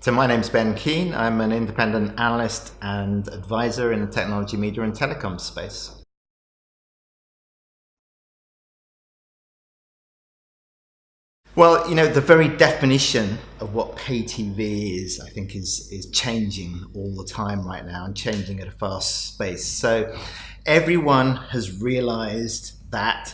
So my name's Ben Keane. I'm an independent analyst and advisor in the technology, media and telecom space. Well, the very definition of what pay TV is, I think, is changing all the time right now and changing at a fast pace. So everyone has realized that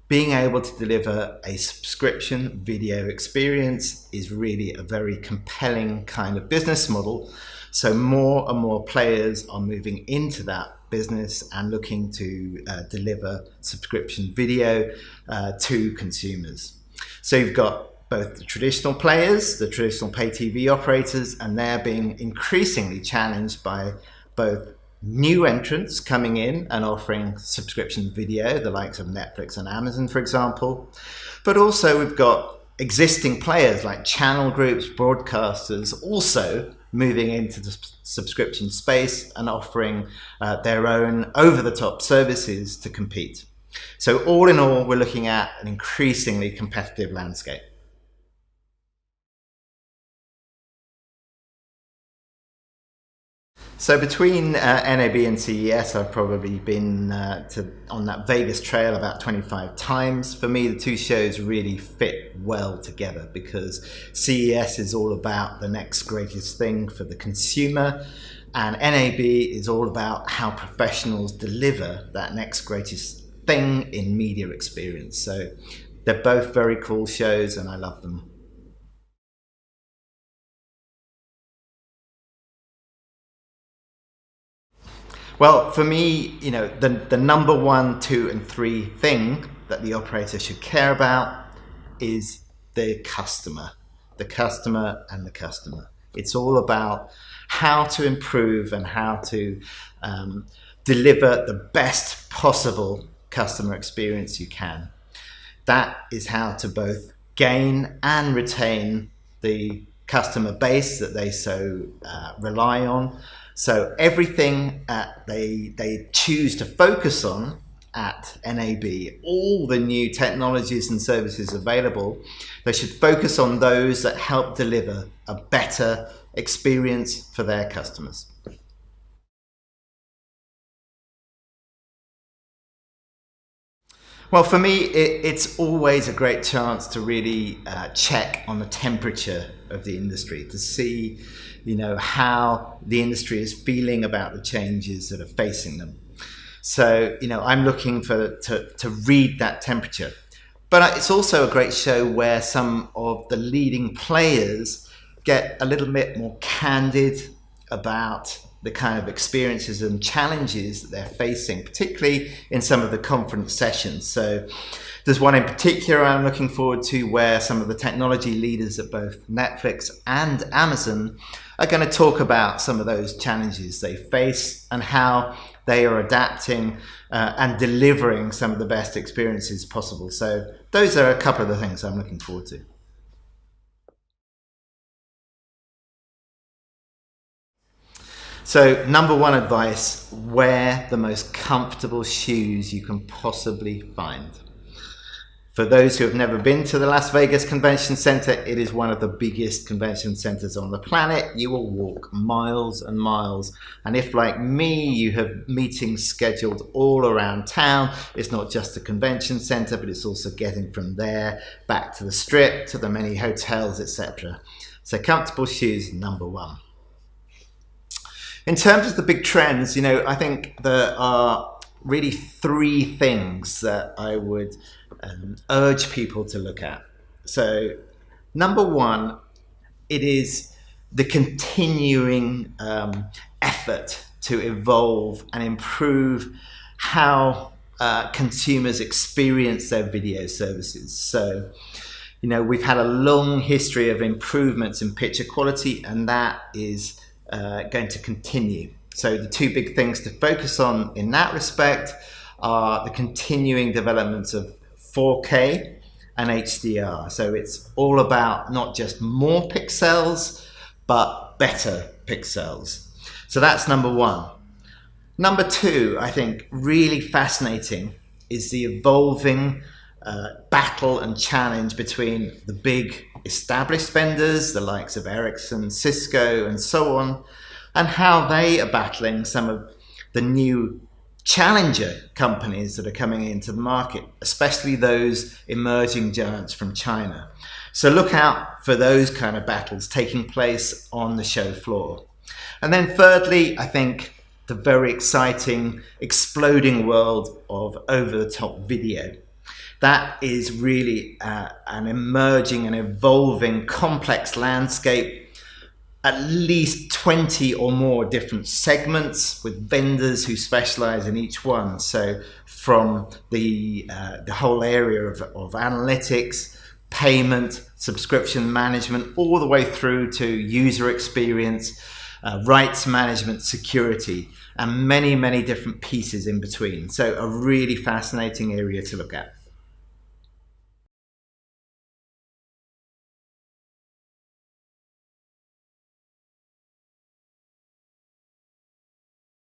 being able to deliver a subscription video experience is really a very compelling kind of business model. So more and more players are moving into that business and looking to deliver subscription video to consumers. So you've got both the traditional players, the traditional pay TV operators, and they're being increasingly challenged by both new entrants coming in and offering subscription video, the likes of Netflix and Amazon, for example. But also we've got existing players like channel groups, broadcasters, also moving into the subscription space and offering their own over-the-top services to compete. So all in all, we're looking at an increasingly competitive landscape. So between NAB and CES, I've probably been on that Vegas trail about 25 times. For me, the two shows really fit well together because CES is all about the next greatest thing for the consumer, and NAB is all about how professionals deliver that next greatest thing in media experience. So they're both very cool shows and I love them. Well, for me, the number 1, 2, and 3 thing that the operator should care about is the customer and the customer. It's all about how to improve and how to deliver the best possible customer experience you can. That is how to both gain and retain the customer base that they so rely on. So everything they choose to focus on at NAB, all the new technologies and services available, they should focus on those that help deliver a better experience for their customers. Well, for me, it's always a great chance to really check on the temperature of the industry, to see, how the industry is feeling about the changes that are facing them. So, I'm looking to read that temperature. But it's also a great show where some of the leading players get a little bit more candid about the kind of experiences and challenges that they're facing, particularly in some of the conference sessions. So there's one in particular I'm looking forward to where some of the technology leaders at both Netflix and Amazon are going to talk about some of those challenges they face and how they are adapting and delivering some of the best experiences possible. So those are a couple of the things I'm looking forward to. So number 1 advice, wear the most comfortable shoes you can possibly find. For those who have never been to the Las Vegas Convention Center, it is one of the biggest convention centers on the planet. You will walk miles and miles. And if, like me, you have meetings scheduled all around town, it's not just a convention center, but it's also getting from there back to the strip, to the many hotels, etc. So comfortable shoes, number 1. In terms of the big trends, I think there are really 3 things that I would urge people to look at. So number 1, it is the continuing effort to evolve and improve how consumers experience their video services. So, we've had a long history of improvements in picture quality, and that is going to continue. So the 2 big things to focus on in that respect are the continuing developments of 4K and HDR. So it's all about not just more pixels, but better pixels. So that's number 1. Number 2, I think really fascinating, is the evolving battle and challenge between the big established vendors, the likes of Ericsson, Cisco, and so on, and how they are battling some of the new challenger companies that are coming into the market, especially those emerging giants from China. So look out for those kind of battles taking place on the show floor. And then thirdly, I think the very exciting, exploding world of over-the-top video. That is really an emerging and evolving complex landscape. At least 20 or more different segments with vendors who specialize in each one. So from the whole area of analytics, payment, subscription management, all the way through to user experience, rights management, security, and many, many different pieces in between. So a really fascinating area to look at.